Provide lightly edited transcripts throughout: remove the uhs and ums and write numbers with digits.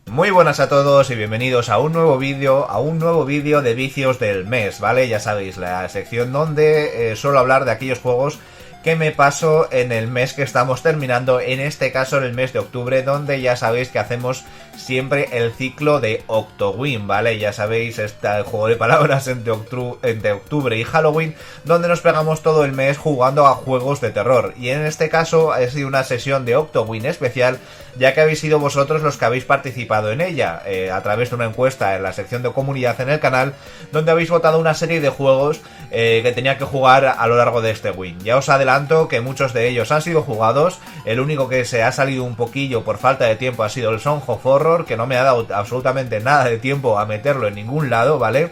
Muy buenas a todos y bienvenidos a un nuevo vídeo de vicios del mes, ¿vale? Ya sabéis, la sección donde suelo hablar de aquellos juegos que me paso en el mes que estamos terminando, en este caso en el mes de octubre, donde ya sabéis que hacemos siempre el ciclo de Octowin, ¿vale? Ya sabéis, este juego de palabras entre octubre y Halloween, donde nos pegamos todo el mes jugando a juegos de terror. Y en este caso ha sido una sesión de Octowin especial, ya que habéis sido vosotros los que habéis participado en ella, a través de una encuesta en la sección de comunidad en el canal, donde habéis votado una serie de juegos que tenía que jugar a lo largo de este win. Ya os adelanto que muchos de ellos han sido jugados, el único que se ha salido un poquillo por falta de tiempo ha sido el Song of Horror, que no me ha dado absolutamente nada de tiempo a meterlo en ningún lado, ¿vale?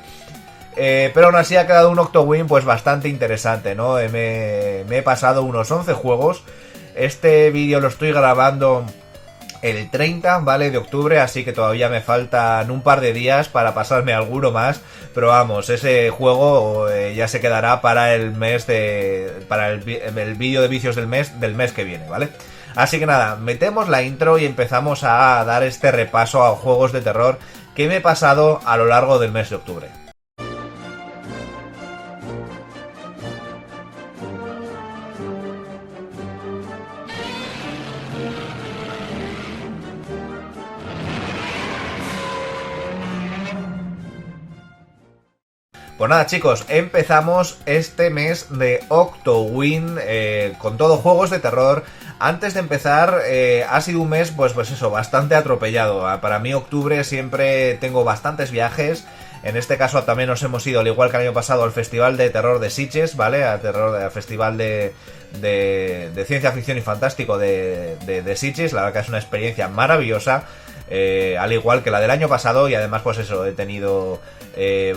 Pero aún así ha quedado un Octowin pues bastante interesante, ¿no? Me he pasado unos 11 juegos. Este vídeo lo estoy grabando el 30, ¿vale? De octubre, así que todavía me faltan un par de días para pasarme alguno más, pero vamos, ese juego ya se quedará para el mes para el vídeo de vicios del mes que viene, ¿vale? Así que nada, metemos la intro y empezamos a dar este repaso a juegos de terror que me he pasado a lo largo del mes de octubre. Pues nada, chicos, empezamos este mes de Octowin con todo juegos de terror. Antes de empezar, ha sido un mes, pues eso, bastante atropellado. Para mí octubre siempre tengo bastantes viajes. En este caso también nos hemos ido, al igual que el año pasado, al Festival de Terror de Sitges, ¿vale? Al Festival de Ciencia Ficción y Fantástico de Sitges. La verdad que es una experiencia maravillosa. Al igual que la del año pasado, y además pues eso, he tenido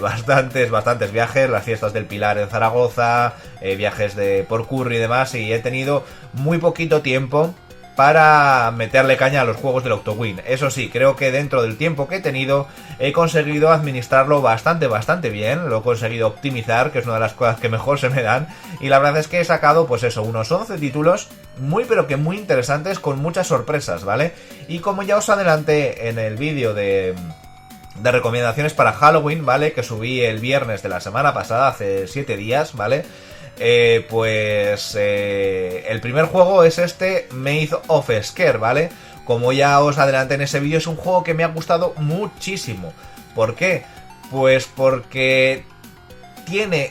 bastantes viajes, las fiestas del Pilar en Zaragoza, viajes de Porcurri y demás, y he tenido muy poquito tiempo para meterle caña a los juegos del Octowin. Eso sí, creo que dentro del tiempo que he tenido he conseguido administrarlo bastante bien, lo he conseguido optimizar, que es una de las cosas que mejor se me dan, y la verdad es que he sacado pues eso, unos 11 títulos muy pero que muy interesantes, con muchas sorpresas, ¿vale? Y como ya os adelanté en el vídeo de recomendaciones para Halloween, ¿vale? Que subí el viernes de la semana pasada, hace 7 días, ¿vale? El primer juego es este Made of Scare, ¿vale? Como ya os adelanté en ese vídeo, es un juego que me ha gustado muchísimo. ¿Por qué? Pues porque tiene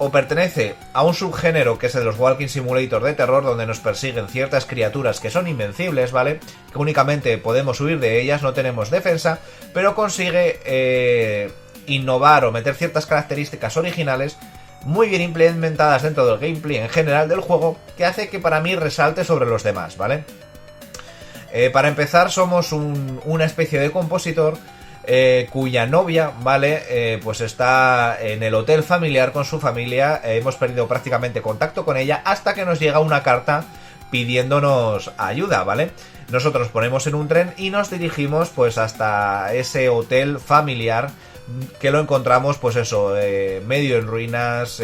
o pertenece a un subgénero que es el de los Walking Simulator de terror, donde nos persiguen ciertas criaturas que son invencibles, ¿vale? Que únicamente podemos huir de ellas, no tenemos defensa, pero consigue innovar o meter ciertas características originales muy bien implementadas dentro del gameplay en general del juego, que hace que para mí resalte sobre los demás, ¿vale? Para empezar, somos una especie de compositor cuya novia, ¿vale? Pues está en el hotel familiar con su familia. Hemos perdido prácticamente contacto con ella hasta que nos llega una carta pidiéndonos ayuda, ¿vale? Nosotros nos ponemos en un tren y nos dirigimos pues hasta ese hotel familiar, que lo encontramos pues eso, medio en ruinas,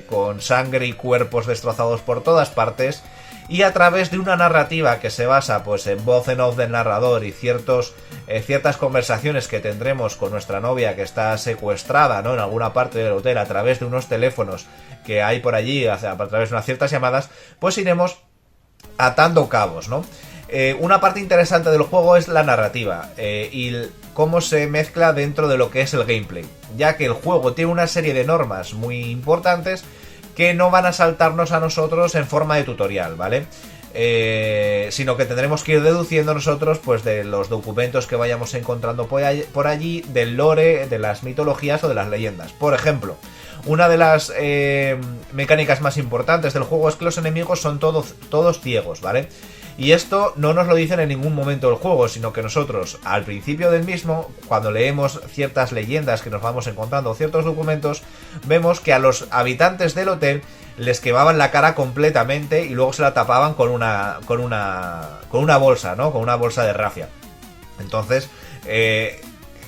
con sangre y cuerpos destrozados por todas partes. Y a través de una narrativa que se basa pues en voz en off del narrador y ciertas conversaciones que tendremos con nuestra novia, que está secuestrada, ¿no?, en alguna parte del hotel, a través de unos teléfonos que hay por allí, a través de unas ciertas llamadas, pues iremos atando cabos, ¿no? Una parte interesante del juego es la narrativa y cómo se mezcla dentro de lo que es el gameplay, ya que el juego tiene una serie de normas muy importantes que no van a saltarnos a nosotros en forma de tutorial, ¿vale? Sino que tendremos que ir deduciendo nosotros pues de los documentos que vayamos encontrando por allí, del lore, de las mitologías o de las leyendas. Por ejemplo, una de las mecánicas más importantes del juego es que los enemigos son todos ciegos, ¿vale? Y esto no nos lo dicen en ningún momento del juego, sino que nosotros, al principio del mismo, cuando leemos ciertas leyendas que nos vamos encontrando, ciertos documentos, vemos que a los habitantes del hotel les quemaban la cara completamente y luego se la tapaban con una bolsa, ¿no? Con una bolsa de rafia. Entonces,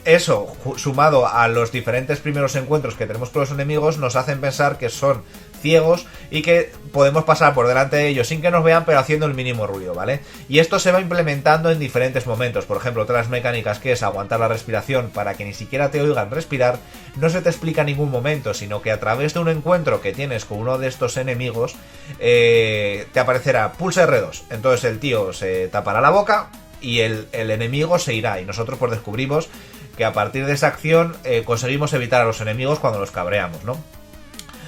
eso, sumado a los diferentes primeros encuentros que tenemos con los enemigos, nos hacen pensar que son ciegos y que podemos pasar por delante de ellos sin que nos vean, pero haciendo el mínimo ruido, ¿vale? Y esto se va implementando en diferentes momentos. Por ejemplo, otras mecánicas que es aguantar la respiración para que ni siquiera te oigan respirar, no se te explica en ningún momento, sino que a través de un encuentro que tienes con uno de estos enemigos, te aparecerá pulsa R2. Entonces el tío se tapará la boca y el enemigo se irá, y nosotros pues descubrimos que a partir de esa acción conseguimos evitar a los enemigos cuando los cabreamos, ¿no?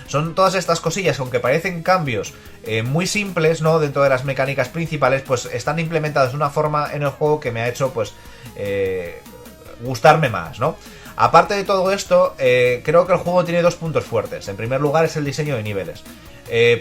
Son todas estas cosillas, aunque parecen cambios muy simples, ¿no? Dentro de las mecánicas principales, pues están implementadas de una forma en el juego que me ha hecho, pues, gustarme más, ¿no? Aparte de todo esto, creo que el juego tiene dos puntos fuertes. En primer lugar es el diseño de niveles.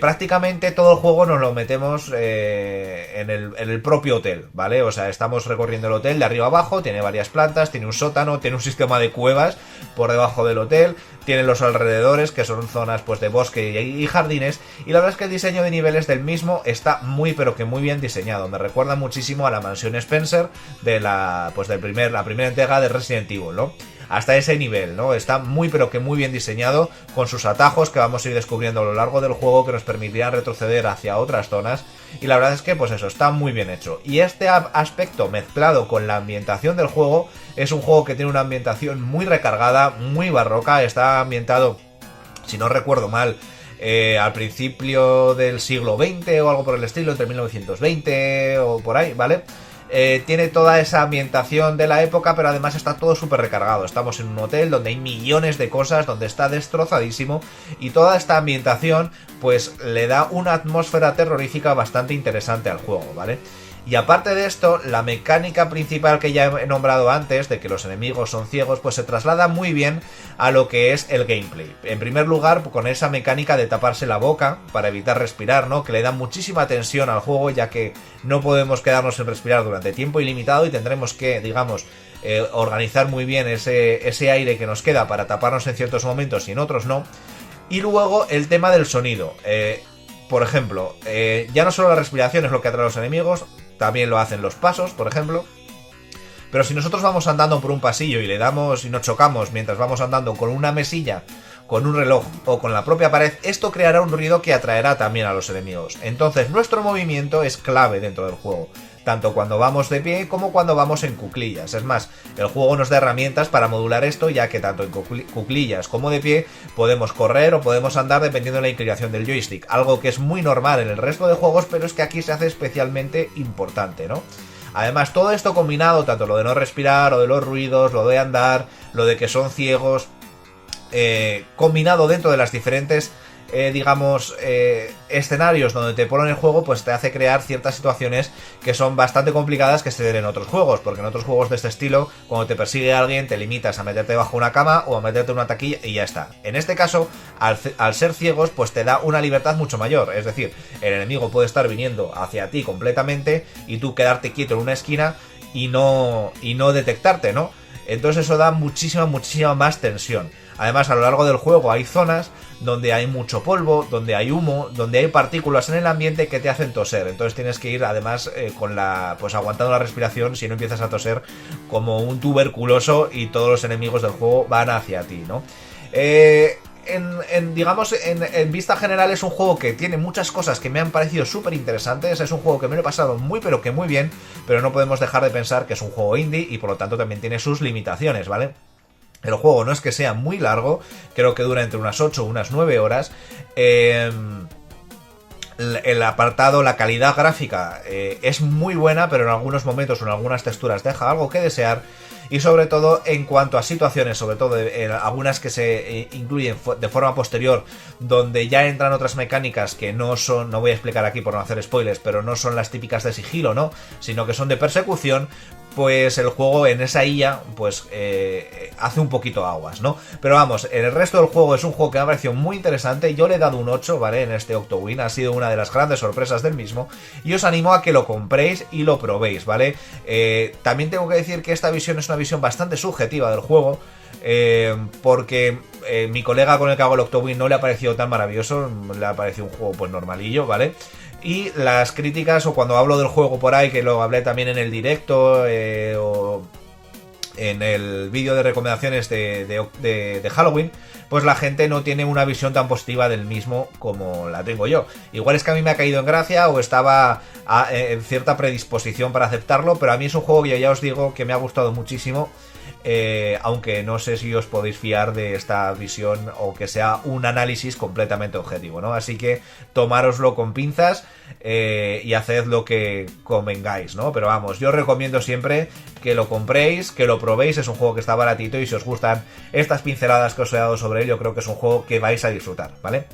Prácticamente todo el juego nos lo metemos en el propio hotel, ¿vale? O sea, estamos recorriendo el hotel de arriba abajo, tiene varias plantas, tiene un sótano, tiene un sistema de cuevas por debajo del hotel, tiene los alrededores, que son zonas pues de bosque y jardines, y la verdad es que el diseño de niveles del mismo está muy pero que muy bien diseñado. Me recuerda muchísimo a la mansión Spencer de la primera entrega de Resident Evil, ¿no? Hasta ese nivel, ¿no? Está muy pero que muy bien diseñado, con sus atajos que vamos a ir descubriendo a lo largo del juego, que nos permitirán retroceder hacia otras zonas, y la verdad es que pues eso, está muy bien hecho. Y este aspecto mezclado con la ambientación del juego, es un juego que tiene una ambientación muy recargada, muy barroca. Está ambientado, si no recuerdo mal, al principio del siglo XX o algo por el estilo, entre 1920 o por ahí, ¿vale? Tiene toda esa ambientación de la época, pero además está todo súper recargado. Estamos en un hotel donde hay millones de cosas, donde está destrozadísimo, y toda esta ambientación pues le da una atmósfera terrorífica bastante interesante al juego, ¿vale? Y aparte de esto, la mecánica principal que ya he nombrado antes, de que los enemigos son ciegos, pues se traslada muy bien a lo que es el gameplay. En primer lugar, con esa mecánica de taparse la boca para evitar respirar, ¿no? Que le da muchísima tensión al juego, ya que no podemos quedarnos sin respirar durante tiempo ilimitado y tendremos que, digamos, organizar muy bien ese aire que nos queda para taparnos en ciertos momentos y en otros no. Y luego el tema del sonido. Por ejemplo, ya no solo la respiración es lo que atrae a los enemigos, también lo hacen los pasos, por ejemplo. Pero si nosotros vamos andando por un pasillo y le damos y nos chocamos mientras vamos andando con una mesilla, con un reloj o con la propia pared, esto creará un ruido que atraerá también a los enemigos. Entonces nuestro movimiento es clave dentro del juego, tanto cuando vamos de pie como cuando vamos en cuclillas. Es más, el juego nos da herramientas para modular esto, ya que tanto en cuclillas como de pie podemos correr o podemos andar dependiendo de la inclinación del joystick, algo que es muy normal en el resto de juegos, pero es que aquí se hace especialmente importante, ¿no? Además, todo esto combinado, tanto lo de no respirar, lo de los ruidos, lo de andar, lo de que son ciegos, combinado dentro de las diferentes escenarios donde te ponen el juego, pues te hace crear ciertas situaciones que son bastante complicadas que se den en otros juegos, porque en otros juegos de este estilo, cuando te persigue alguien, te limitas a meterte bajo una cama o a meterte en una taquilla y ya está. En este caso, al ser ciegos, pues te da una libertad mucho mayor, es decir, el enemigo puede estar viniendo hacia ti completamente y tú quedarte quieto en una esquina y no detectarte, ¿no? Entonces eso da muchísima más tensión. Además, a lo largo del juego hay zonas donde hay mucho polvo, donde hay humo, donde hay partículas en el ambiente que te hacen toser. Entonces tienes que ir además pues aguantando la respiración, si no empiezas a toser como un tuberculoso y todos los enemigos del juego van hacia ti, ¿no? En vista general es un juego que tiene muchas cosas que me han parecido súper interesantes. Es un juego que me lo he pasado muy pero que muy bien, pero no podemos dejar de pensar que es un juego indie y por lo tanto también tiene sus limitaciones, ¿vale? El juego no es que sea muy largo, creo que dura entre unas 8 o unas 9 horas. El apartado, la calidad gráfica es muy buena, pero en algunos momentos o en algunas texturas deja algo que desear. Y sobre todo en cuanto a situaciones, sobre todo algunas que se incluyen de forma posterior, donde ya entran otras mecánicas que no son, no voy a explicar aquí por no hacer spoilers, pero no son las típicas de sigilo, ¿no? Sino que son de persecución, pues el juego en esa IA pues hace un poquito aguas, ¿no? Pero vamos, en el resto del juego es un juego que me ha parecido muy interesante. Yo le he dado un 8, ¿vale? En este Octowin, ha sido una de las grandes sorpresas del mismo, y os animo a que lo compréis y lo probéis, ¿vale? También tengo que decir que esta visión es una visión bastante subjetiva del juego, porque mi colega con el que hago el Octowin no le ha parecido tan maravilloso, le ha parecido un juego pues normalillo, ¿vale? Y las críticas, o cuando hablo del juego por ahí, que lo hablé también en el directo, en el vídeo de recomendaciones de Halloween, pues la gente no tiene una visión tan positiva del mismo como la tengo yo. Igual es que a mí me ha caído en gracia o estaba en cierta predisposición para aceptarlo, pero a mí es un juego que ya os digo que me ha gustado muchísimo. Aunque no sé si os podéis fiar de esta visión o que sea un análisis completamente objetivo, ¿no? Así que tomároslo con pinzas y haced lo que convengáis, ¿no? Pero vamos, yo os recomiendo siempre que lo compréis, que lo probéis, es un juego que está baratito y si os gustan estas pinceladas que os he dado sobre él, yo creo que es un juego que vais a disfrutar, ¿vale?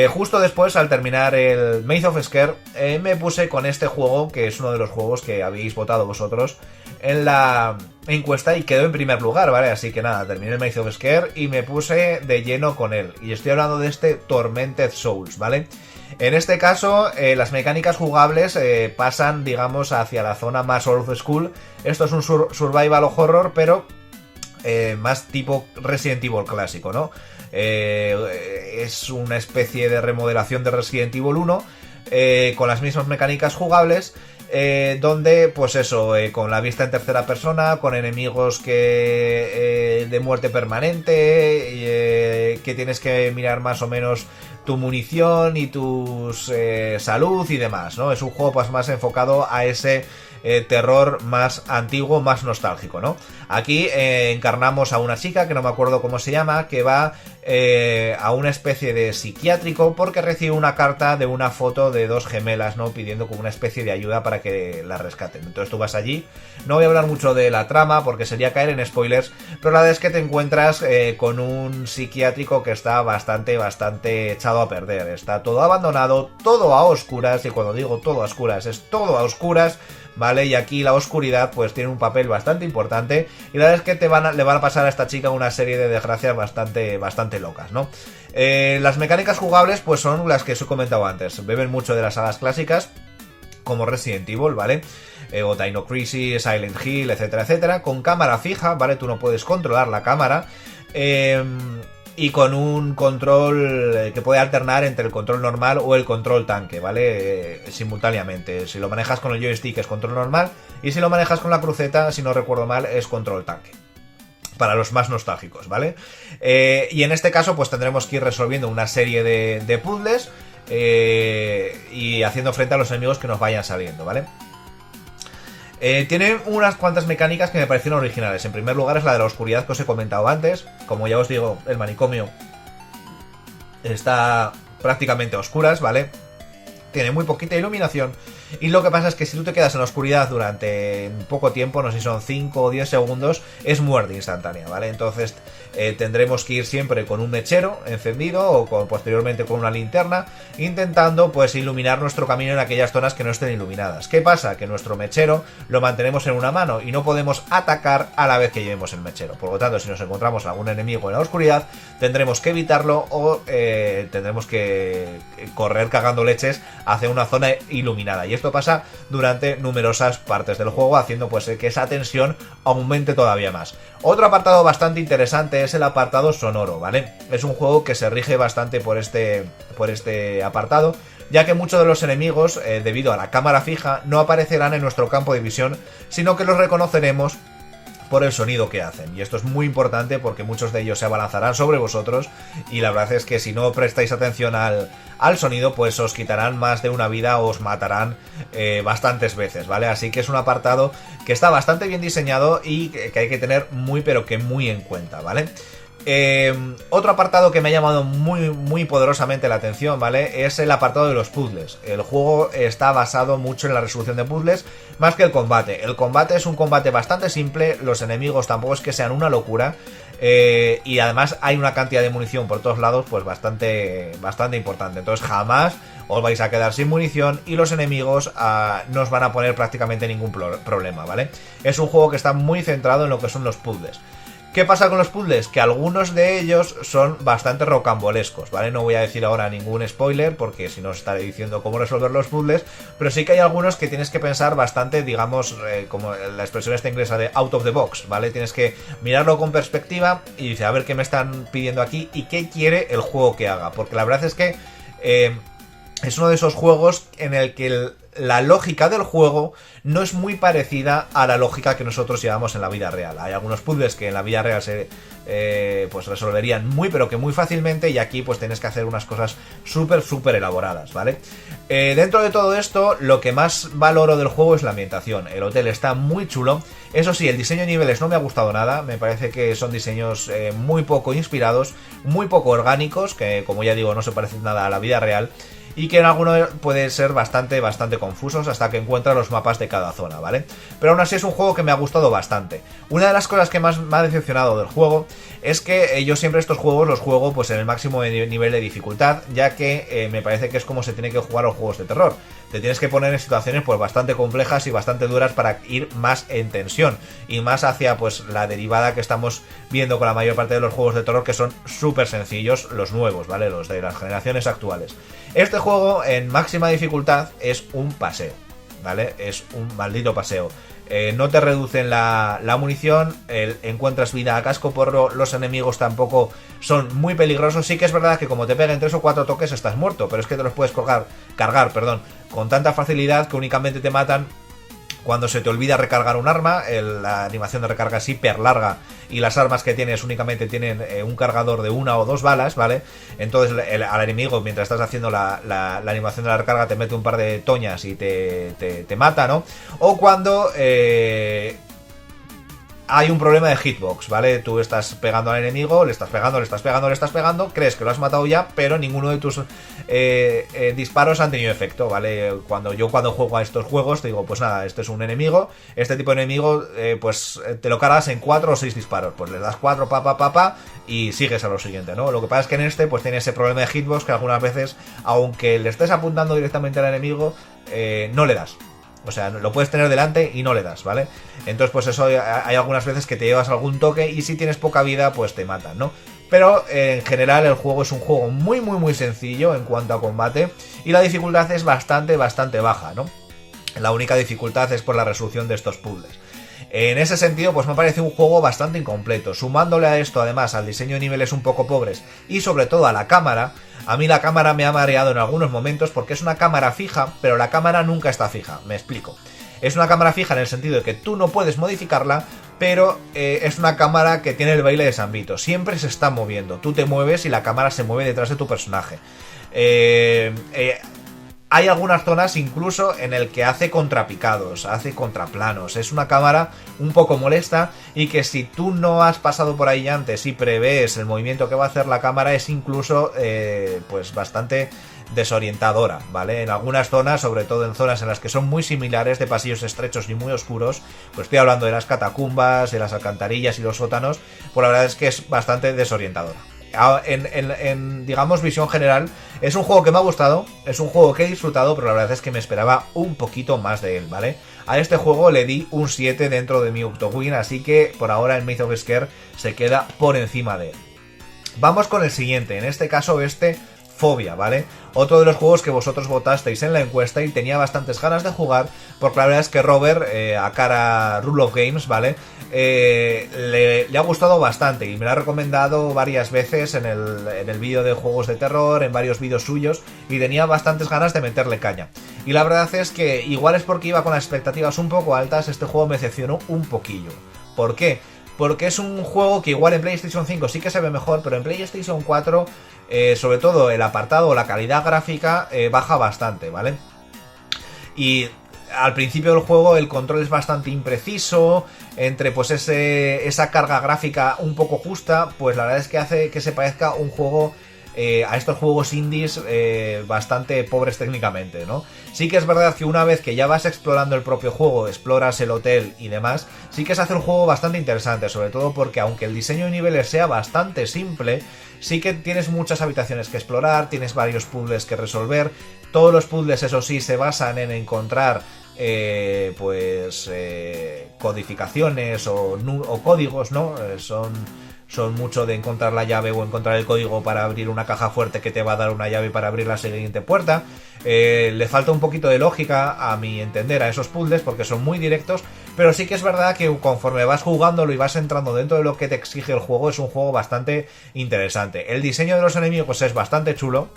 Justo después, al terminar el Maze of Scare, me puse con este juego, que es uno de los juegos que habéis votado vosotros en la encuesta y quedó en primer lugar, ¿vale? Así que nada, terminé el Maze of Scare y me puse de lleno con él. Y estoy hablando de este Tormented Souls, ¿vale? En este caso, las mecánicas jugables pasan, digamos, hacia la zona más old school. Esto es un survival horror, pero más tipo Resident Evil clásico, ¿no? Es una especie de remodelación de Resident Evil 1 con las mismas mecánicas jugables, donde pues eso, con la vista en tercera persona, con enemigos que de muerte permanente, que tienes que mirar más o menos tu munición y tu salud y demás, ¿no? Es un juego pues más enfocado a ese terror más antiguo, más nostálgico, ¿no? Aquí encarnamos a una chica, que no me acuerdo cómo se llama, que va a una especie de psiquiátrico porque recibe una carta de una foto de dos gemelas, ¿no? Pidiendo como una especie de ayuda para que la rescaten. Entonces tú vas allí, no voy a hablar mucho de la trama porque sería caer en spoilers, pero la verdad es que te encuentras con un psiquiátrico que está bastante echado a perder. Está todo abandonado, todo a oscuras, y cuando digo todo a oscuras, es todo a oscuras, ¿vale? Y aquí la oscuridad pues tiene un papel bastante importante y la verdad es que le van a pasar a esta chica una serie de desgracias bastante locas, ¿no? Las mecánicas jugables pues son las que os he comentado antes, beben mucho de las sagas clásicas como Resident Evil, ¿vale? O Dino Crisis, Silent Hill, etcétera, etcétera, con cámara fija, ¿vale? Tú no puedes controlar la cámara, y con un control que puede alternar entre el control normal o el control tanque, ¿vale? Simultáneamente. Si lo manejas con el joystick es control normal y si lo manejas con la cruceta, si no recuerdo mal, es control tanque. Para los más nostálgicos, ¿vale? Y en este caso pues tendremos que ir resolviendo una serie de puzzles y haciendo frente a los enemigos que nos vayan saliendo, ¿vale? Tiene unas cuantas mecánicas que me parecieron originales. En primer lugar es la de la oscuridad que os he comentado antes. Como ya os digo, el manicomio está prácticamente a oscuras, ¿vale? Tiene muy poquita iluminación. Y lo que pasa es que si tú te quedas en la oscuridad durante poco tiempo, no sé si son 5 o 10 segundos, es muerte instantánea, ¿vale? Entonces tendremos que ir siempre con un mechero encendido o posteriormente con una linterna, intentando pues iluminar nuestro camino en aquellas zonas que no estén iluminadas. ¿Qué pasa? Que nuestro mechero lo mantenemos en una mano y no podemos atacar a la vez que llevemos el mechero. Por lo tanto, si nos encontramos algún enemigo en la oscuridad, tendremos que evitarlo o tendremos que correr cagando leches hacia una zona iluminada. Y esto pasa durante numerosas partes del juego, haciendo pues que esa tensión aumente todavía más. Otro apartado bastante interesante es el apartado sonoro, ¿vale? Es un juego que se rige bastante por este apartado, ya que muchos de los enemigos, debido a la cámara fija, no aparecerán en nuestro campo de visión, sino que los reconoceremos por el sonido que hacen. Y esto es muy importante porque muchos de ellos se abalanzarán sobre vosotros y la verdad es que si no prestáis atención al sonido, pues os quitarán más de una vida o os matarán bastantes veces, ¿vale? Así que es un apartado que está bastante bien diseñado y que hay que tener muy en cuenta, ¿vale? Otro apartado que me ha llamado muy poderosamente la atención, ¿vale? Es el apartado de los puzzles. El juego está basado mucho en la resolución de puzzles más que el combate. El combate es un combate bastante simple, los enemigos tampoco es que sean una locura, y además hay una cantidad de munición por todos lados pues bastante importante. Entonces jamás os vais a quedar sin munición y los enemigos no os van a poner prácticamente ningún problema, ¿vale? Es un juego que está muy centrado en lo que son los puzzles. ¿Qué pasa con los puzzles? Que algunos de ellos son bastante rocambolescos, ¿vale? No voy a decir ahora ningún spoiler porque si no os estaré diciendo cómo resolver los puzzles, pero sí que hay algunos que tienes que pensar bastante, digamos, como la expresión esta inglesa de out of the box, ¿vale? Tienes que mirarlo con perspectiva y dices, a ver qué me están pidiendo aquí y qué quiere el juego que haga, porque la verdad es que es uno de esos juegos en el que la lógica del juego no es muy parecida a la lógica que nosotros llevamos en la vida real. Hay algunos puzzles que en la vida real se pues resolverían muy pero que muy fácilmente, y aquí pues tienes que hacer unas cosas súper elaboradas, ¿vale? Dentro de todo esto, lo que más valoro del juego es la ambientación. El hotel está muy chulo. Eso sí, el diseño de niveles no me ha gustado nada. Me parece que son diseños muy poco inspirados, muy poco orgánicos, que como ya digo no se parecen nada a la vida real, y que en algunos puede ser bastante confusos hasta que encuentras los mapas de cada zona, ¿vale? Pero aún así es un juego que me ha gustado bastante. Una de las cosas que más me ha decepcionado del juego es que yo siempre estos juegos los juego pues en el máximo nivel de dificultad, ya que me parece que es como se tiene que jugar los juegos de terror. Te tienes que poner en situaciones pues bastante complejas y bastante duras para ir más en tensión y más hacia pues la derivada que estamos viendo con la mayor parte de los juegos de terror, que son súper sencillos, los nuevos, ¿vale? Los de las generaciones actuales. Este juego en máxima dificultad es un paseo, ¿vale? Es un maldito paseo. No te reducen la munición, encuentras vida a casco porro, los enemigos tampoco son muy peligrosos. Sí que es verdad que como te peguen 3 o 4 toques estás muerto, pero es que te los puedes cargar con tanta facilidad que únicamente te matan cuando se te olvida recargar un arma. La animación de recarga es hiper larga y las armas que tienes únicamente tienen un cargador de 1 o 2 balas, ¿vale? Entonces al enemigo, mientras estás haciendo la animación de la recarga, te mete un par de toñas y te mata, ¿no? O cuando hay un problema de hitbox, ¿vale? Tú estás pegando al enemigo, le estás pegando, crees que lo has matado ya, pero ninguno de tus disparos han tenido efecto, ¿vale? Cuando juego a estos juegos, te digo, pues nada, este es un enemigo, este tipo de enemigo, pues te lo cargas en 4 o 6 disparos, pues le das 4, y sigues a lo siguiente, ¿no? Lo que pasa es que en este, pues tiene ese problema de hitbox que algunas veces, aunque le estés apuntando directamente al enemigo, no le das. O sea, lo puedes tener delante y no le das, ¿vale? Entonces, pues eso, hay algunas veces que te llevas algún toque y si tienes poca vida, pues te matan, ¿no? Pero en general el juego es un juego muy sencillo en cuanto a combate y la dificultad es bastante baja, ¿no? La única dificultad es por la resolución de estos puzzles. En ese sentido, pues me parece un juego bastante incompleto. Sumándole a esto, además, al diseño de niveles un poco pobres y sobre todo a la cámara, a mí la cámara me ha mareado en algunos momentos porque es una cámara fija, pero la cámara nunca está fija. Me explico. Es una cámara fija en el sentido de que tú no puedes modificarla, pero es una cámara que tiene el baile de San Vito. Siempre se está moviendo. Tú te mueves y la cámara se mueve detrás de tu personaje. Hay algunas zonas incluso en el que hace contrapicados, hace contraplanos. Es una cámara un poco molesta y que si tú no has pasado por ahí antes y prevés el movimiento que va a hacer la cámara, es incluso pues bastante desorientadora, ¿vale? En algunas zonas, sobre todo en zonas en las que son muy similares, de pasillos estrechos y muy oscuros, pues estoy hablando de las catacumbas, de las alcantarillas y los sótanos, pues la verdad es que es bastante desorientadora. En digamos visión general, es un juego que me ha gustado, es un juego que he disfrutado, pero la verdad es que me esperaba un poquito más de él, ¿vale? A este juego le di un 7 dentro de mi Octowin, así que por ahora el Maze of Scare se queda por encima de él. Vamos con el siguiente, en este caso Fobia, ¿vale? Otro de los juegos que vosotros votasteis en la encuesta y tenía bastantes ganas de jugar, porque la verdad es que Robert, a cara Rule of Games, ¿vale? Le ha gustado bastante y me lo ha recomendado varias veces en el vídeo de juegos de terror, en varios vídeos suyos, y tenía bastantes ganas de meterle caña. Y la verdad es que igual es porque iba con las expectativas un poco altas, este juego me decepcionó un poquillo. ¿Por qué? Porque es un juego que igual en PlayStation 5 sí que se ve mejor, pero en PlayStation 4, sobre todo el apartado o la calidad gráfica, baja bastante, ¿vale? Y al principio del juego el control es bastante impreciso, entre pues esa carga gráfica un poco justa, pues la verdad es que hace que se parezca un juego a estos juegos indies bastante pobres técnicamente, ¿no? Sí que es verdad que una vez que ya vas explorando el propio juego, exploras el hotel y demás, sí que se hace un juego bastante interesante, sobre todo porque aunque el diseño de niveles sea bastante simple, sí que tienes muchas habitaciones que explorar, tienes varios puzzles que resolver. Todos los puzzles, eso sí, se basan en encontrar codificaciones o códigos, ¿no? Son mucho de encontrar la llave o encontrar el código para abrir una caja fuerte que te va a dar una llave para abrir la siguiente puerta. Le falta un poquito de lógica, a mi entender, a esos puzzles porque son muy directos, pero sí que es verdad que conforme vas jugándolo y vas entrando dentro de lo que te exige el juego, es un juego bastante interesante. El diseño de los enemigos es bastante chulo.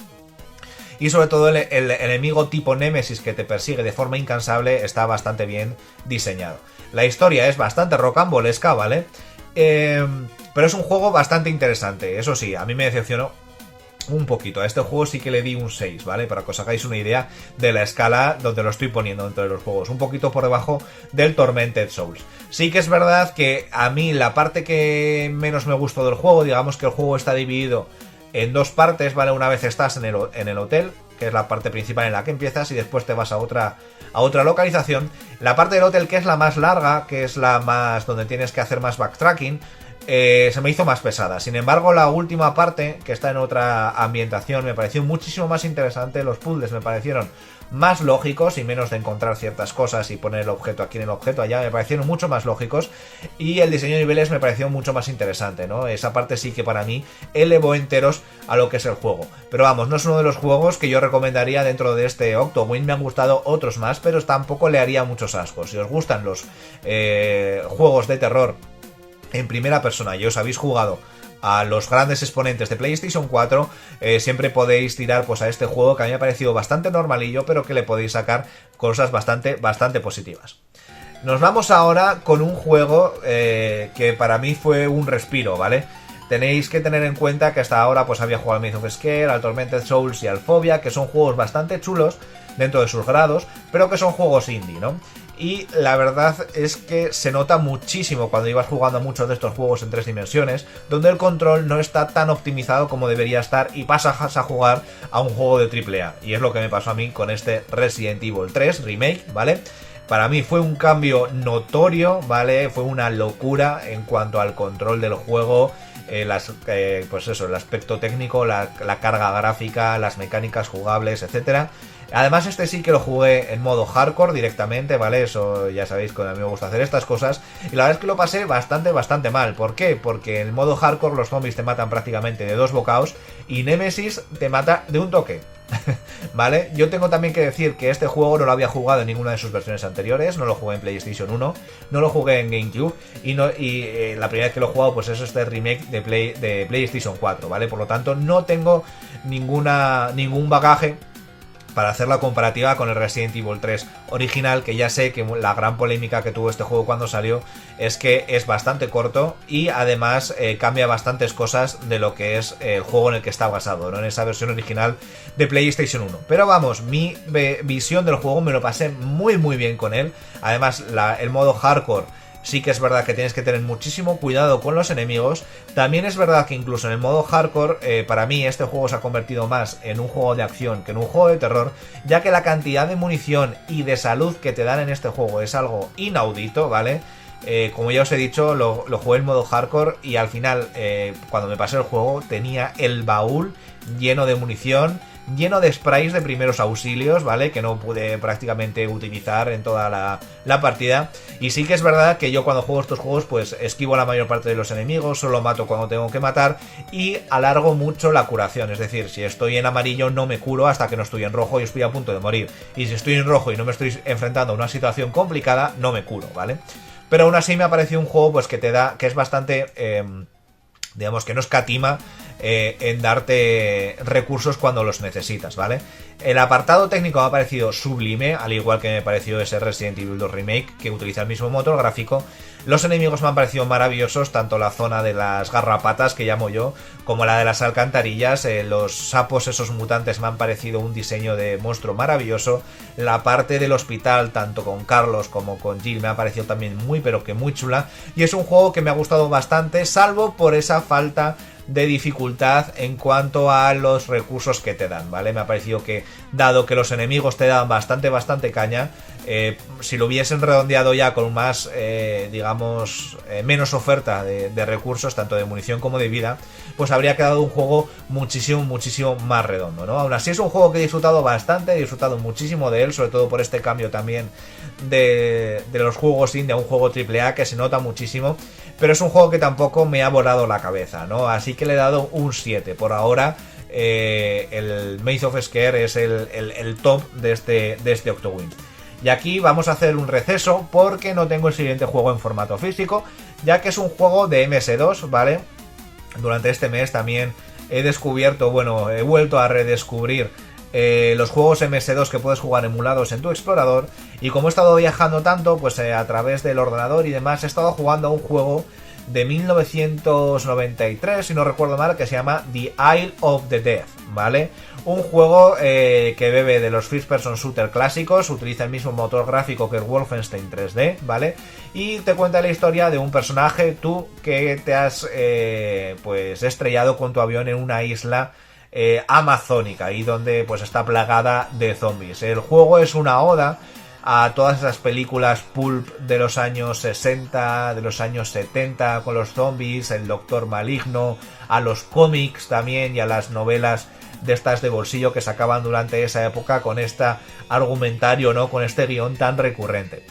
y sobre todo el enemigo tipo Némesis que te persigue de forma incansable está bastante bien diseñado. La historia es bastante rocambolesca, ¿vale? Pero es un juego bastante interesante. Eso sí, a mí me decepcionó un poquito. A este juego sí que le di un 6, ¿vale? Para que os hagáis una idea de la escala donde lo estoy poniendo dentro de los juegos. Un poquito por debajo del Tormented Souls. Sí que es verdad que a mí la parte que menos me gustó del juego, digamos que el juego está dividido en dos partes, ¿vale? Una vez estás en el hotel, que es la parte principal en la que empiezas, y después te vas a otra localización. La parte del hotel, que es la más larga, que es la más donde tienes que hacer más backtracking, se me hizo más pesada. Sin embargo, la última parte, que está en otra ambientación, me pareció muchísimo más interesante. Los puzzles me parecieron más lógicos y menos de encontrar ciertas cosas y poner el objeto aquí en el objeto allá, me parecieron mucho más lógicos, y el diseño de niveles me pareció mucho más interesante, ¿no? Esa parte sí que para mí elevó enteros a lo que es el juego. Pero vamos, no es uno de los juegos que yo recomendaría dentro de este Octowind. Me han gustado otros más, pero tampoco le haría muchos ascos. Si os gustan los juegos de terror en primera persona y os habéis jugado a los grandes exponentes de PlayStation 4, siempre podéis tirar pues a este juego, que a mí me ha parecido bastante normalillo, pero que le podéis sacar cosas bastante positivas. Nos vamos ahora con un juego que para mí fue un respiro, ¿vale? Tenéis que tener en cuenta que hasta ahora pues había jugado al Maze of Scare, al Tormented Souls y al Phobia, que son juegos bastante chulos dentro de sus grados, pero que son juegos indie, ¿no? Y la verdad es que se nota muchísimo cuando ibas jugando a muchos de estos juegos en 3 dimensiones, donde el control no está tan optimizado como debería estar, y pasas a jugar a un juego de AAA. Y es lo que me pasó a mí con este Resident Evil 3 Remake, ¿vale? Para mí fue un cambio notorio, ¿vale? Fue una locura en cuanto al control del juego, pues eso, el aspecto técnico, la carga gráfica, las mecánicas jugables, etcétera. Además, este sí que lo jugué en modo hardcore directamente, ¿vale? Eso ya sabéis que a mí me gusta hacer estas cosas. Y la verdad es que lo pasé bastante mal. ¿Por qué? Porque en el modo hardcore los zombies te matan prácticamente de 2 bocaos y Nemesis te mata de un toque. ¿Vale? Yo tengo también que decir que este juego no lo había jugado en ninguna de sus versiones anteriores. No lo jugué en PlayStation 1, no lo jugué en GameCube, y la primera vez que lo he jugado pues es este remake de PlayStation 4, ¿vale? Por lo tanto no tengo ningún bagaje para hacer la comparativa con el Resident Evil 3 original, que ya sé que la gran polémica que tuvo este juego cuando salió es que es bastante corto y además cambia bastantes cosas de lo que es el juego en el que está basado, ¿no? En esa versión original de PlayStation 1. Pero vamos, mi visión del juego, me lo pasé muy bien con él. Además, el modo hardcore, sí que es verdad que tienes que tener muchísimo cuidado con los enemigos. También es verdad que incluso en el modo hardcore, para mí este juego se ha convertido más en un juego de acción que en un juego de terror, ya que la cantidad de munición y de salud que te dan en este juego es algo inaudito, ¿vale? Como ya os he dicho, lo jugué en modo hardcore y al final, cuando me pasé el juego, tenía el baúl lleno de munición, lleno de sprays de primeros auxilios, ¿vale? Que no pude prácticamente utilizar en toda la partida. Y sí que es verdad que yo cuando juego estos juegos pues esquivo la mayor parte de los enemigos, solo mato cuando tengo que matar y alargo mucho la curación. Es decir, si estoy en amarillo no me curo hasta que no estoy en rojo y estoy a punto de morir. Y si estoy en rojo y no me estoy enfrentando a una situación complicada, no me curo, ¿vale? Pero aún así me ha parecido un juego pues que es bastante, digamos que no escatima en darte recursos cuando los necesitas, ¿vale? El apartado técnico me ha parecido sublime, al igual que me pareció ese Resident Evil 2 Remake, que utiliza el mismo motor gráfico. Los enemigos me han parecido maravillosos, tanto la zona de las garrapatas, que llamo yo, como la de las alcantarillas. Los sapos, esos mutantes, me han parecido un diseño de monstruo maravilloso. La parte del hospital, tanto con Carlos como con Jill, me ha parecido también muy chula. Y es un juego que me ha gustado bastante, salvo por esa falta de dificultad en cuanto a los recursos que te dan, ¿vale? Me ha parecido que, dado que los enemigos te dan bastante caña, si lo hubiesen redondeado ya con más, digamos, menos oferta de recursos, tanto de munición como de vida, pues habría quedado un juego muchísimo más redondo, ¿no? Aún así es un juego que he disfrutado bastante, he disfrutado muchísimo de él, sobre todo por este cambio también de los juegos indie a un juego AAA, que se nota muchísimo, pero es un juego que tampoco me ha volado la cabeza, ¿no? Así que le he dado un 7. Por ahora, el Maze of Scare es el top de este Octowind. Y aquí vamos a hacer un receso porque no tengo el siguiente juego en formato físico, ya que es un juego de MS2, ¿vale? Durante este mes también he vuelto a redescubrir los juegos MS2 que puedes jugar emulados en tu explorador. Y como he estado viajando tanto, pues a través del ordenador y demás, he estado jugando a un juego de 1993, si no recuerdo mal, que se llama The Isle of the Dead, ¿vale? Un juego que bebe de los first person shooter clásicos, utiliza el mismo motor gráfico que el Wolfenstein 3D, ¿vale? Y te cuenta la historia de un personaje, tú que te has pues estrellado con tu avión en una isla amazónica, y donde pues está plagada de zombies. El juego es una oda a todas esas películas pulp de los años 60, de los años 70 con los zombies, el Doctor Maligno, a los cómics también y a las novelas de estas de bolsillo que sacaban durante esa época con este argumentario, ¿no? Con este guión tan recurrente.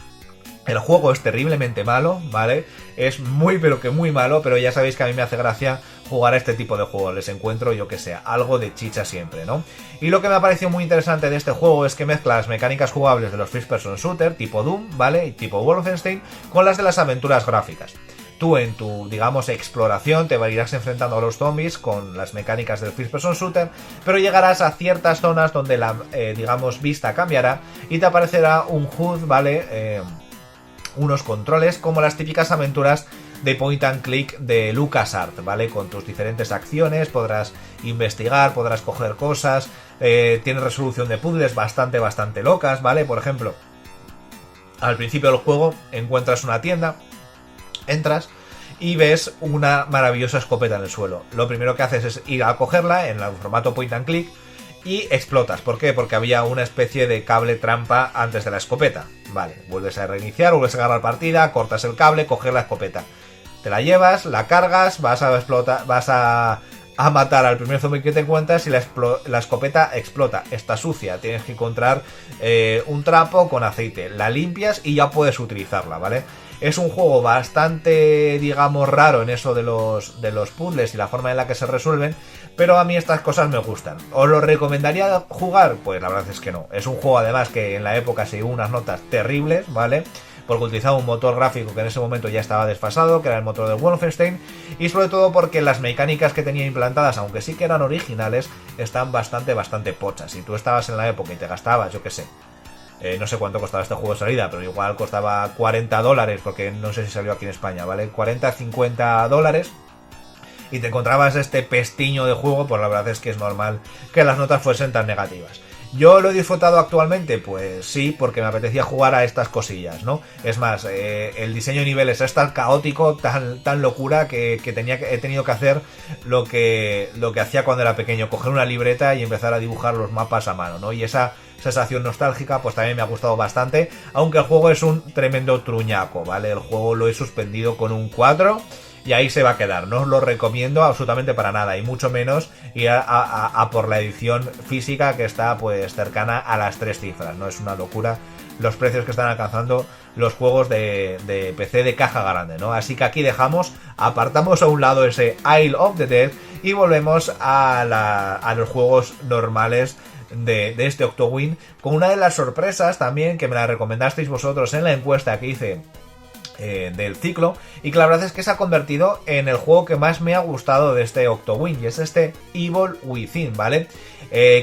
El juego es terriblemente malo, ¿vale? Es muy pero que muy malo, pero ya sabéis que a mí me hace gracia jugar a este tipo de juegos. Les encuentro, yo que sé, algo de chicha siempre, ¿no? Y lo que me ha parecido muy interesante de este juego es que mezcla las mecánicas jugables de los first person shooter, tipo Doom, ¿vale? Y tipo Wolfenstein, con las de las aventuras gráficas. Tú en tu, digamos, exploración te irás enfrentando a los zombies con las mecánicas del first person shooter, pero llegarás a ciertas zonas donde la, digamos, vista cambiará y te aparecerá un HUD, ¿vale? Unos controles como las típicas aventuras de point and click de LucasArts, ¿vale? Con tus diferentes acciones podrás investigar, podrás coger cosas, tiene resolución de puzzles bastante locas, ¿vale? Por ejemplo, al principio del juego encuentras una tienda, entras y ves una maravillosa escopeta en el suelo. Lo primero que haces es ir a cogerla en el formato point and click y explotas. ¿Por qué? Porque había una especie de cable trampa antes de la escopeta. Vale, vuelves a reiniciar, vuelves a agarrar partida, cortas el cable, coges la escopeta. Te la llevas, la cargas, vas a explotar, vas a matar al primer zombie que te encuentras y la escopeta explota. Está sucia, tienes que encontrar un trapo con aceite. La limpias y ya puedes utilizarla, ¿vale? Es un juego bastante, digamos, raro en eso de los puzzles y la forma en la que se resuelven, pero a mí estas cosas me gustan. ¿Os lo recomendaría jugar? Pues la verdad es que no. Es un juego además que en la época se llevó unas notas terribles, ¿vale? Porque utilizaba un motor gráfico que en ese momento ya estaba desfasado, que era el motor del Wolfenstein, y sobre todo porque las mecánicas que tenía implantadas, aunque sí que eran originales, están bastante pochas. Si tú estabas en la época y te gastabas, yo qué sé, no sé cuánto costaba este juego de salida, pero igual costaba $40, porque no sé si salió aquí en España, ¿vale? 40, 50 dólares. Y te encontrabas este pestiño de juego, pues la verdad es que es normal que las notas fuesen tan negativas. ¿Yo lo he disfrutado actualmente? Pues sí, porque me apetecía jugar a estas cosillas, ¿no? Es más, el diseño de niveles es tan caótico, tan locura, que he tenido que hacer lo que hacía cuando era pequeño, coger una libreta y empezar a dibujar los mapas a mano, ¿no? Y esa sensación nostálgica pues también me ha gustado bastante, aunque el juego es un tremendo truñaco, ¿vale? El juego lo he suspendido con un 4 y ahí se va a quedar. No os lo recomiendo absolutamente para nada, y mucho menos ir a por la edición física, que está pues cercana a las 3 cifras, ¿no? Es una locura los precios que están alcanzando los juegos de PC de caja grande, ¿no? Así que aquí apartamos a un lado ese Isle of the Dead y volvemos a los juegos normales de este Octowin, con una de las sorpresas también que me la recomendasteis vosotros en la encuesta que hice del ciclo, y que la verdad es que se ha convertido en el juego que más me ha gustado de este Octowin, y es este Evil Within, ¿vale?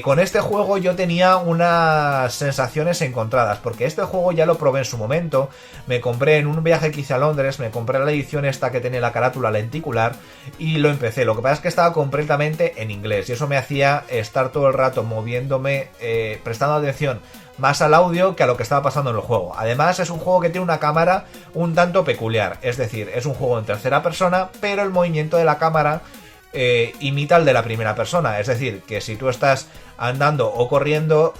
Con este juego yo tenía unas sensaciones encontradas, porque este juego ya lo probé en su momento. Me compré en un viaje que hice a Londres, me compré la edición esta que tiene la carátula lenticular y lo empecé. Lo que pasa es que estaba completamente en inglés y eso me hacía estar todo el rato moviéndome, prestando atención más al audio que a lo que estaba pasando en el juego. Además es un juego que tiene una cámara un tanto peculiar, es decir, es un juego en tercera persona, pero el movimiento de la cámara imita el de la primera persona. Es decir, que si tú estás andando o corriendo,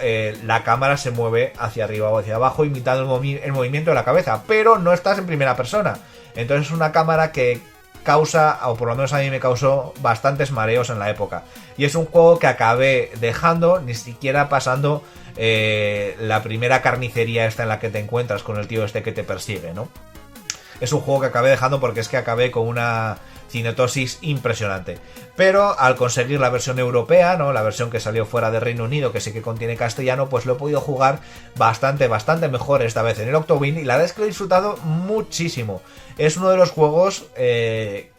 la cámara se mueve hacia arriba o hacia abajo imitando el movimiento de la cabeza, pero no estás en primera persona. Entonces es una cámara que causa, o por lo menos a mí me causó, bastantes mareos en la época. Y es un juego que acabé dejando, ni siquiera pasando la primera carnicería esta en la que te encuentras con el tío este que te persigue, ¿no? Es un juego que acabé dejando porque es que acabé con una cinetosis impresionante. Pero al conseguir la versión europea, ¿no? La versión que salió fuera de Reino Unido, que sí que contiene castellano, pues lo he podido jugar bastante mejor esta vez en el Octowin, y la verdad es que lo he disfrutado muchísimo. Es uno de los juegos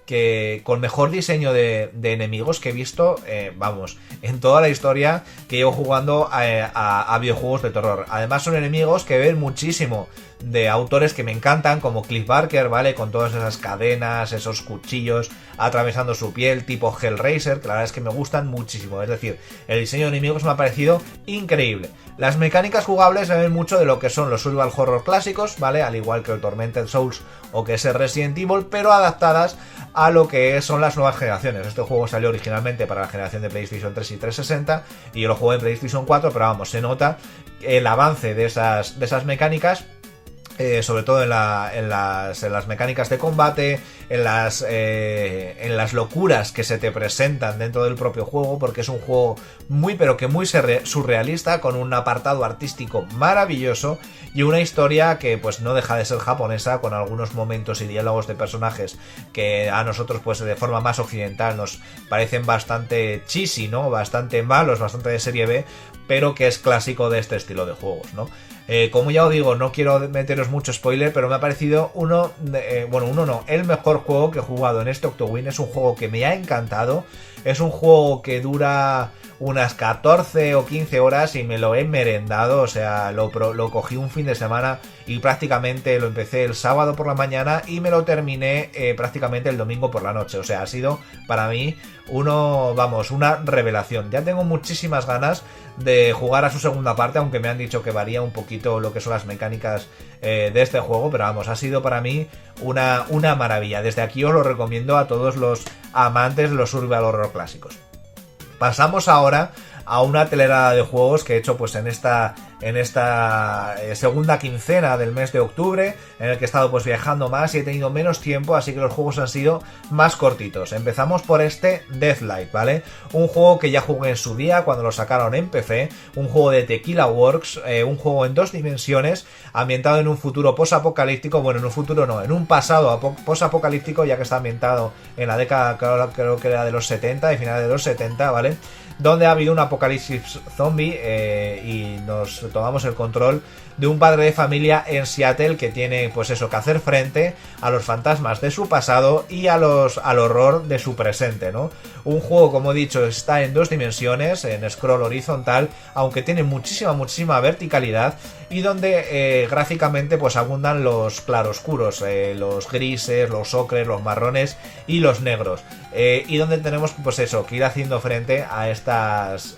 que con mejor diseño de enemigos que he visto, vamos, en toda la historia que llevo jugando a videojuegos de terror. Además son enemigos que ven muchísimo de autores que me encantan, como Cliff Barker, ¿vale? Con todas esas cadenas, esos cuchillos atravesando su piel, tipo Hellraiser, que la verdad es que me gustan muchísimo. Es decir, el diseño de enemigos me ha parecido increíble. Las mecánicas jugables se ven mucho de lo que son los survival horror clásicos, ¿vale? Al igual que el Tormented Souls o que es el Resident Evil, pero adaptadas a lo que son las nuevas generaciones. Este juego salió originalmente para la generación de PlayStation 3 y 360 y yo lo jugué en PlayStation 4, pero vamos, se nota el avance de esas mecánicas. Sobre todo en las mecánicas de combate, en las locuras que se te presentan dentro del propio juego, porque es un juego muy pero que muy surrealista, con un apartado artístico maravilloso y una historia que pues no deja de ser japonesa, con algunos momentos y diálogos de personajes que a nosotros pues de forma más occidental nos parecen bastante cheesy, ¿no? Bastante malos, bastante de serie B, pero que es clásico de este estilo de juegos, ¿no? Como ya os digo, no quiero meteros mucho spoiler, pero me ha parecido el mejor juego que he jugado en este Octowin. Es un juego que me ha encantado, es un juego que dura unas 14 o 15 horas y me lo he merendado, o sea, lo cogí un fin de semana y prácticamente lo empecé el sábado por la mañana y me lo terminé prácticamente el domingo por la noche. O sea, ha sido para mí una revelación. Ya tengo muchísimas ganas de jugar a su segunda parte, aunque me han dicho que varía un poquito lo que son las mecánicas de este juego, pero vamos, ha sido para mí una maravilla. Desde aquí os lo recomiendo a todos los amantes de los survival horror clásicos. Pasamos ahora a una telerada de juegos que he hecho pues en esta segunda quincena del mes de octubre, en el que he estado pues viajando más y he tenido menos tiempo, así que los juegos han sido más cortitos. Empezamos por este Deathlight, ¿vale? Un juego que ya jugué en su día cuando lo sacaron en PC, un juego de Tequila Works, un juego en 2 dimensiones, ambientado en un futuro posapocalíptico, bueno, en un futuro no, en un pasado posapocalíptico, ya que está ambientado en la década, creo que era de los 70, de finales de los 70, ¿vale? Donde ha habido un apocalipsis zombie y nos tomamos el control de un padre de familia en Seattle que tiene pues eso, que hacer frente a los fantasmas de su pasado y al horror de su presente, ¿no? Un juego, como he dicho, está en 2 dimensiones, en scroll horizontal, aunque tiene muchísima verticalidad, y donde gráficamente pues abundan los claroscuros, los grises, los ocres, los marrones y los negros, y donde tenemos pues eso, que ir haciendo frente a estas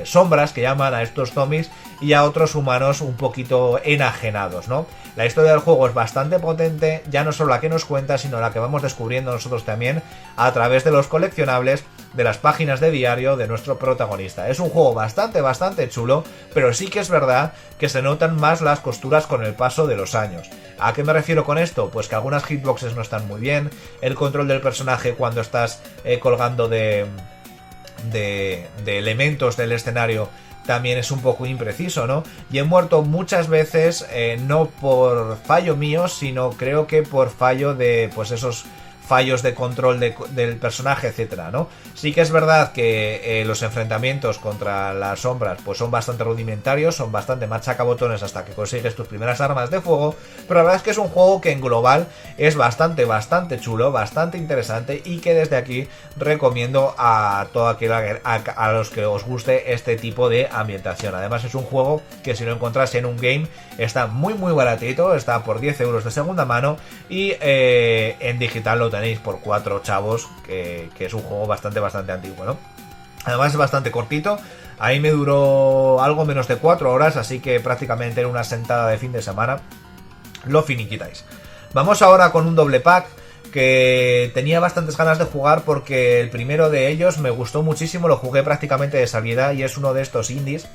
sombras que llaman a estos zombies y a otros humanos un poquito enajenados, ¿no? La historia del juego es bastante potente, ya no solo la que nos cuenta, sino la que vamos descubriendo nosotros también a través de los coleccionables, de las páginas de diario de nuestro protagonista. Es un juego bastante chulo, pero sí que es verdad que se notan más las costuras con el paso de los años. ¿A qué me refiero con esto? Pues que algunas hitboxes no están muy bien, el control del personaje cuando estás colgando de elementos del escenario también es un poco impreciso, ¿no? Y he muerto muchas veces, no por fallo mío, sino creo que por fallo de pues esos fallos de control del personaje, etcétera, ¿no? Sí que es verdad que los enfrentamientos contra las sombras pues son bastante rudimentarios, son bastante machacabotones hasta que consigues tus primeras armas de fuego, pero la verdad es que es un juego que en global es bastante chulo, bastante interesante, y que desde aquí recomiendo a a los que os guste este tipo de ambientación. Además es un juego que si lo encontráis en un game está muy baratito, está por 10 euros de segunda mano, y en digital lo tenéis por 4 chavos, que es un juego bastante antiguo, ¿no? Además es bastante cortito, a mí me duró algo menos de 4 horas, así que prácticamente en una sentada de fin de semana lo finiquitáis. Vamos ahora con un doble pack que tenía bastantes ganas de jugar, porque el primero de ellos me gustó muchísimo, lo jugué prácticamente de salida, y es uno de estos indies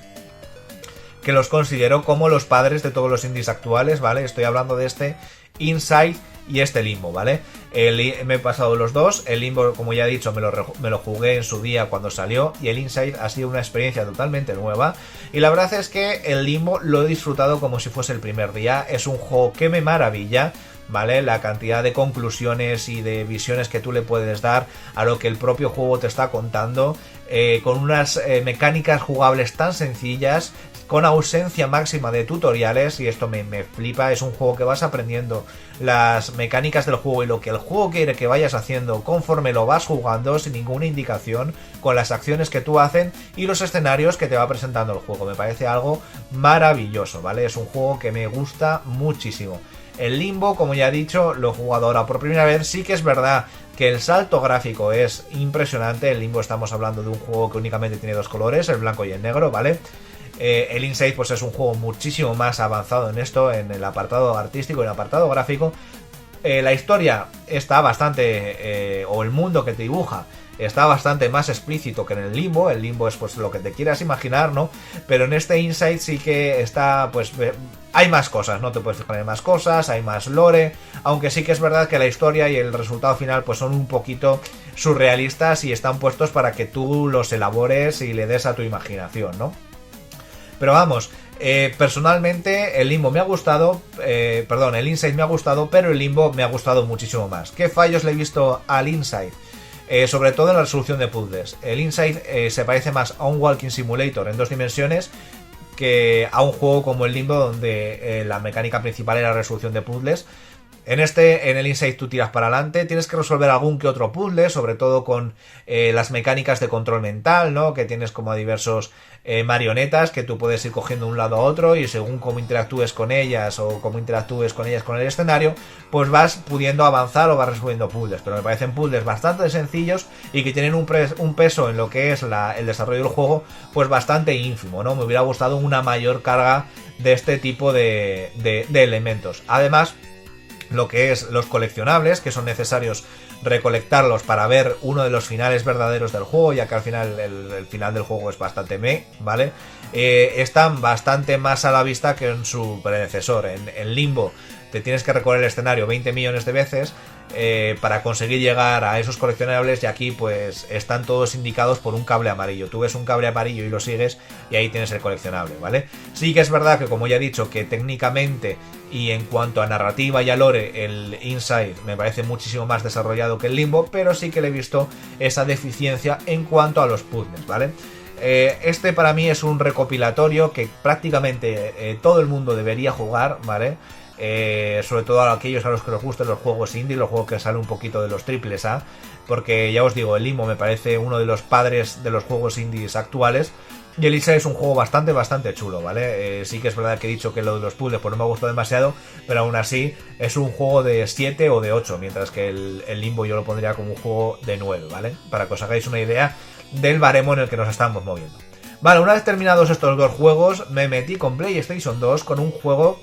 que los considero como los padres de todos los indies actuales, ¿vale? Estoy hablando de este Inside y este Limbo, ¿vale? Me he pasado los dos. El Limbo, como ya he dicho, me lo jugué en su día cuando salió, y el Inside ha sido una experiencia totalmente nueva, y la verdad es que el Limbo lo he disfrutado como si fuese el primer día. Es un juego que me maravilla, ¿vale? La cantidad de conclusiones y de visiones que tú le puedes dar a lo que el propio juego te está contando, con unas mecánicas jugables tan sencillas, con ausencia máxima de tutoriales, y esto me flipa. Es un juego que vas aprendiendo las mecánicas del juego y lo que el juego quiere que vayas haciendo conforme lo vas jugando, sin ninguna indicación, con las acciones que tú hacen y los escenarios que te va presentando el juego. Me parece algo maravilloso, ¿vale? Es un juego que me gusta muchísimo. El Limbo, como ya he dicho, lo he jugado ahora por primera vez. Sí que es verdad que el salto gráfico es impresionante. El Limbo, estamos hablando de un juego que únicamente tiene dos colores, el blanco y el negro, ¿vale? El Inside pues es un juego muchísimo más avanzado en esto, en el apartado artístico y en el apartado gráfico. La historia está bastante, o el mundo que te dibuja, está bastante más explícito que en el Limbo. El Limbo es pues lo que te quieras imaginar, ¿no? Pero en este Inside sí que está, pues hay más cosas, ¿no? Te puedes fijar en más cosas, hay más lore, aunque sí que es verdad que la historia y el resultado final pues son un poquito surrealistas y están puestos para que tú los elabores y le des a tu imaginación, ¿no? Pero vamos, personalmente el Limbo me ha gustado, el Inside me ha gustado, pero el Limbo me ha gustado muchísimo más. ¿Qué fallos le he visto al Inside? Sobre todo en la resolución de puzzles. El Inside se parece más a un Walking Simulator en 2 dimensiones que a un juego como el Limbo, donde la mecánica principal era la resolución de puzzles. En el Inside tú tiras para adelante, tienes que resolver algún que otro puzzle, sobre todo con las mecánicas de control mental, ¿no? Que tienes como a diversos marionetas que tú puedes ir cogiendo de un lado a otro, y según cómo interactúes con ellas o cómo interactúes con ellas con el escenario, pues vas pudiendo avanzar o vas resolviendo puzzles. Pero me parecen puzzles bastante sencillos y que tienen un peso en lo que es el desarrollo del juego pues bastante ínfimo, ¿no? Me hubiera gustado una mayor carga de este tipo de elementos. Además, lo que es los coleccionables, que son necesarios recolectarlos para ver uno de los finales verdaderos del juego, ya que al final el final del juego es bastante ¿vale? Están bastante más a la vista que en su predecesor. En Limbo te tienes que recorrer el escenario 20 millones de veces para conseguir llegar a esos coleccionables, y aquí pues están todos indicados por un cable amarillo. Tú ves un cable amarillo y lo sigues y ahí tienes el coleccionable, ¿vale? Sí que es verdad que, como ya he dicho, que técnicamente y en cuanto a narrativa y a lore, el Inside me parece muchísimo más desarrollado que el Limbo, pero sí que le he visto esa deficiencia en cuanto a los puzzles, ¿vale? Este para mí es un recopilatorio que prácticamente todo el mundo debería jugar, ¿vale? Sobre todo a aquellos a los que les gusten los juegos indie, los juegos que salen un poquito de los triples A, porque ya os digo, el Limbo me parece uno de los padres de los juegos indies actuales, y el Inside es un juego bastante chulo, ¿vale? Sí que es verdad que he dicho que lo de los puzzles pues no me ha gustado demasiado, pero aún así es un juego de 7 o de 8, mientras que el Limbo yo lo pondría como un juego de 9, ¿vale? Para que os hagáis una idea del baremo en el que nos estamos moviendo. Vale, una vez terminados estos dos juegos, me metí con PlayStation 2 con un juego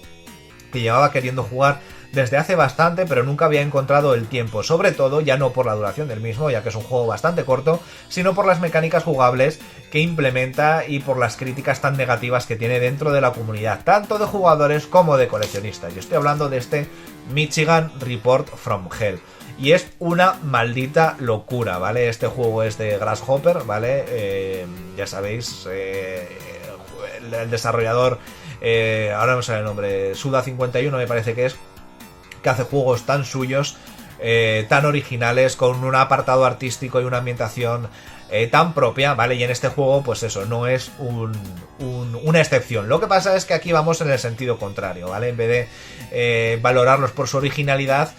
que llevaba queriendo jugar desde hace bastante, pero nunca había encontrado el tiempo, sobre todo ya no por la duración del mismo, ya que es un juego bastante corto, sino por las mecánicas jugables que implementa y por las críticas tan negativas que tiene dentro de la comunidad, tanto de jugadores como de coleccionistas. Yo estoy hablando de este Michigan Report from Hell, y es una maldita locura, ¿vale? Este juego es de Grasshopper, ¿vale? Ya sabéis, el desarrollador, ahora no me sale el nombre, Suda51 me parece que hace juegos tan suyos, tan originales, con un apartado artístico y una ambientación tan propia, ¿vale? Y en este juego, pues eso, no es una excepción. Lo que pasa es que aquí vamos en el sentido contrario, ¿vale? En vez de valorarlos por su originalidad,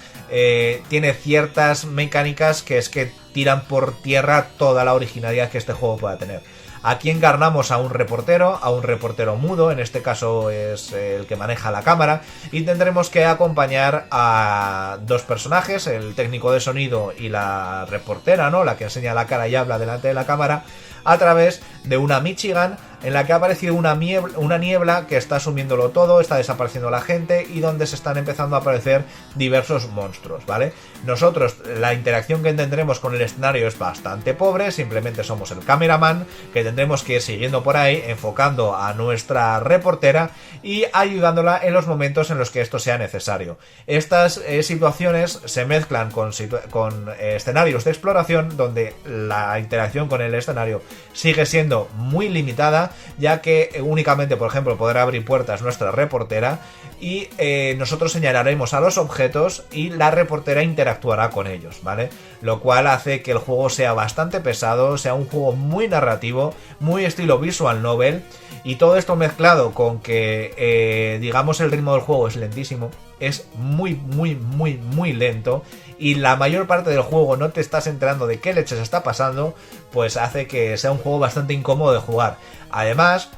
tiene ciertas mecánicas que es que tiran por tierra toda la originalidad que este juego pueda tener. Aquí encarnamos a un reportero mudo, en este caso es el que maneja la cámara, y tendremos que acompañar a dos personajes, el técnico de sonido y la reportera, ¿no? La que enseña la cara y habla delante de la cámara, a través de una Michigan en la que ha aparecido una niebla que está sumiéndolo todo, está desapareciendo la gente y donde se están empezando a aparecer diversos monstruos, ¿vale? Nosotros, la interacción que tendremos con el escenario es bastante pobre, simplemente somos el cameraman que tendremos que ir siguiendo por ahí, enfocando a nuestra reportera y ayudándola en los momentos en los que esto sea necesario. Estas situaciones se mezclan con escenarios de exploración donde la interacción con el escenario sigue siendo muy limitada, ya que únicamente, por ejemplo, podrá abrir puertas nuestra reportera y nosotros señalaremos a los objetos y la reportera interactuará con ellos, ¿vale? Lo cual hace que el juego sea bastante pesado, sea un juego muy narrativo, muy estilo visual novel, y todo esto mezclado con que, digamos, el ritmo del juego es lentísimo, es muy lento, y la mayor parte del juego no te estás enterando de qué leches está pasando, pues hace que sea un juego bastante incómodo de jugar. Además,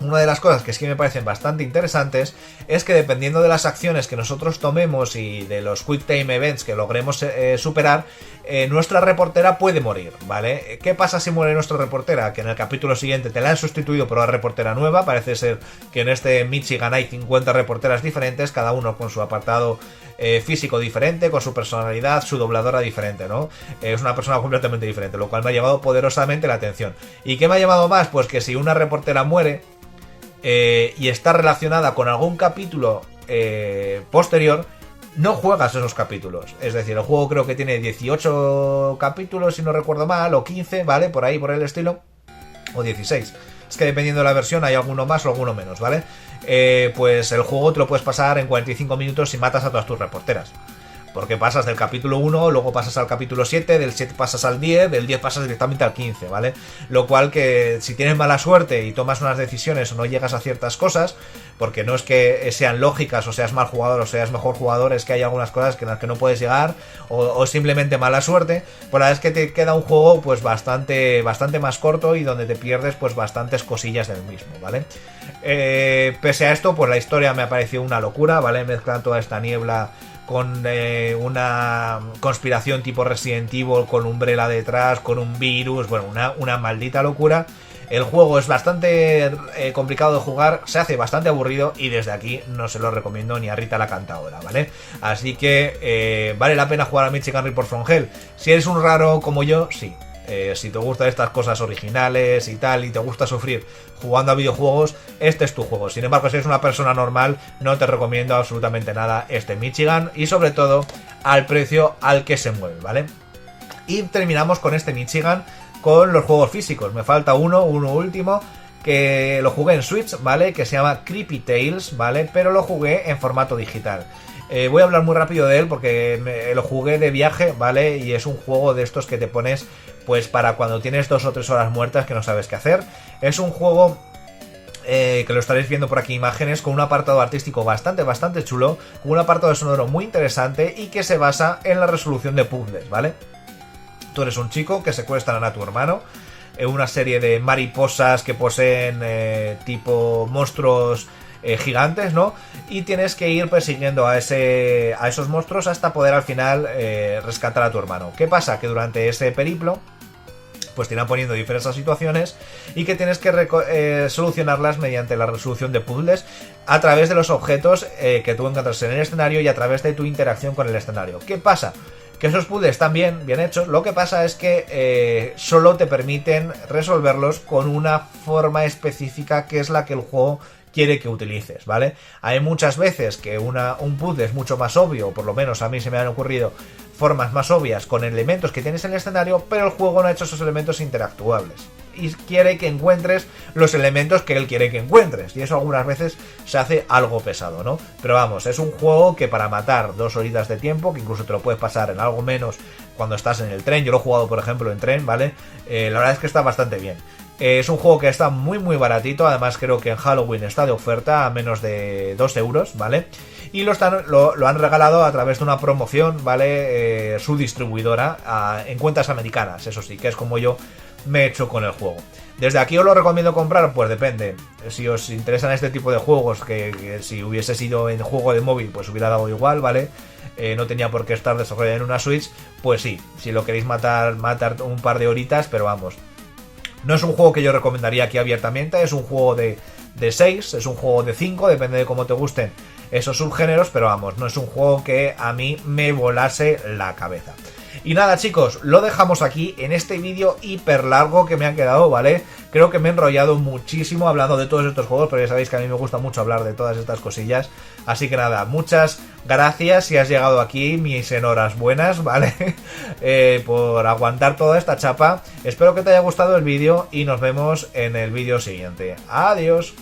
una de las cosas que sí me parecen bastante interesantes es que dependiendo de las acciones que nosotros tomemos y de los Quick Time Events que logremos superar, nuestra reportera puede morir, ¿vale? ¿Qué pasa si muere nuestra reportera? Que en el capítulo siguiente te la han sustituido por una reportera nueva. Parece ser que en este Michigan hay 50 reporteras diferentes, cada uno con su apartado físico diferente, con su personalidad, su dobladora diferente, ¿no? Es una persona completamente diferente, lo cual me ha llamado poderosamente la atención. ¿Y qué me ha llamado más? Pues que si una reportera muere y está relacionada con algún capítulo posterior, no juegas esos capítulos. Es decir, el juego creo que tiene 18 capítulos, si no recuerdo mal, o 15, ¿vale? Por ahí, por el estilo, o 16. Es que dependiendo de la versión hay alguno más o alguno menos, ¿vale? Pues el juego te lo puedes pasar en 45 minutos si matas a todas tus reporteras. Porque pasas del capítulo 1, luego pasas al capítulo 7, del 7 pasas al 10, del 10 pasas directamente al 15, ¿vale? Lo cual que si tienes mala suerte y tomas unas decisiones o no llegas a ciertas cosas, porque no es que sean lógicas o seas mal jugador o seas mejor jugador, es que hay algunas cosas en las que no puedes llegar o simplemente mala suerte, pues la verdad es que te queda un juego pues bastante más corto y donde te pierdes pues bastantes cosillas del mismo, ¿vale? Pese a esto, pues la historia me ha parecido una locura, ¿vale? Mezclan toda esta niebla con una conspiración tipo Resident Evil, con Umbrella detrás, con un virus, bueno, una maldita locura. El juego es bastante complicado de jugar, se hace bastante aburrido y desde aquí no se lo recomiendo ni a Rita la Cantadora, ¿vale? Así que vale la pena jugar a Michigan Report from Hell. Si eres un raro como yo, sí. Si te gustan estas cosas originales y tal, y te gusta sufrir jugando a videojuegos, este es tu juego. Sin embargo, si eres una persona normal, no te recomiendo absolutamente nada este Michigan, y sobre todo al precio al que se mueve, ¿vale? Y terminamos con este Michigan con los juegos físicos. Me falta uno último, que lo jugué en Switch, ¿vale? Que se llama Creepy Tales, ¿vale? Pero lo jugué en formato digital. Voy a hablar muy rápido de él porque lo jugué de viaje, ¿vale? Y es un juego de estos que te pones pues para cuando tienes 2 o 3 horas muertas que no sabes qué hacer. Es un juego que lo estaréis viendo por aquí imágenes, con un apartado artístico bastante chulo, con un apartado sonoro muy interesante y que se basa en la resolución de puzzles, ¿vale? Tú eres un chico que secuestran a tu hermano, una serie de mariposas que poseen tipo monstruos gigantes, ¿no? Y tienes que ir persiguiendo a esos monstruos hasta poder al final rescatar a tu hermano. ¿Qué pasa? Que durante ese periplo pues te irán poniendo diferentes situaciones y que tienes que solucionarlas mediante la resolución de puzzles a través de los objetos que tú encuentras en el escenario y a través de tu interacción con el escenario. ¿Qué pasa? Que esos puzzles están bien hechos, lo que pasa es que solo te permiten resolverlos con una forma específica que es la que el juego quiere que utilices, ¿vale? Hay muchas veces que un puzzle es mucho más obvio, o por lo menos a mí se me han ocurrido formas más obvias con elementos que tienes en el escenario, pero el juego no ha hecho esos elementos interactuables y quiere que encuentres los elementos que él quiere que encuentres, y eso algunas veces se hace algo pesado, ¿no? Pero vamos, es un juego que para matar 2 horitas de tiempo, que incluso te lo puedes pasar en algo menos cuando estás en el tren. Yo lo he jugado por ejemplo en tren, ¿vale? La verdad es que está bastante bien. Es un juego que está muy baratito, además creo que en Halloween está de oferta a menos de 2 euros, ¿vale? Y lo han regalado a través de una promoción, ¿vale? Su distribuidora en cuentas americanas, eso sí, que es como yo me he hecho con el juego. Desde aquí os lo recomiendo comprar, pues depende. Si os interesan este tipo de juegos, que si hubiese sido en juego de móvil, pues hubiera dado igual, ¿vale? No tenía por qué estar desarrollado en una Switch, pues sí, si lo queréis matar un par de horitas, pero vamos. No es un juego que yo recomendaría aquí abiertamente, es un juego de 6, es un juego de 5, depende de cómo te gusten esos subgéneros, pero vamos, no es un juego que a mí me volase la cabeza. Y nada chicos, lo dejamos aquí en este vídeo hiper largo que me ha quedado, ¿vale? Creo que me he enrollado muchísimo hablando de todos estos juegos, pero ya sabéis que a mí me gusta mucho hablar de todas estas cosillas. Así que nada, muchas Gracias si has llegado aquí, mis enhoras ¿vale? Por aguantar toda esta chapa. Espero que te haya gustado el vídeo y nos vemos en el vídeo siguiente. Adiós.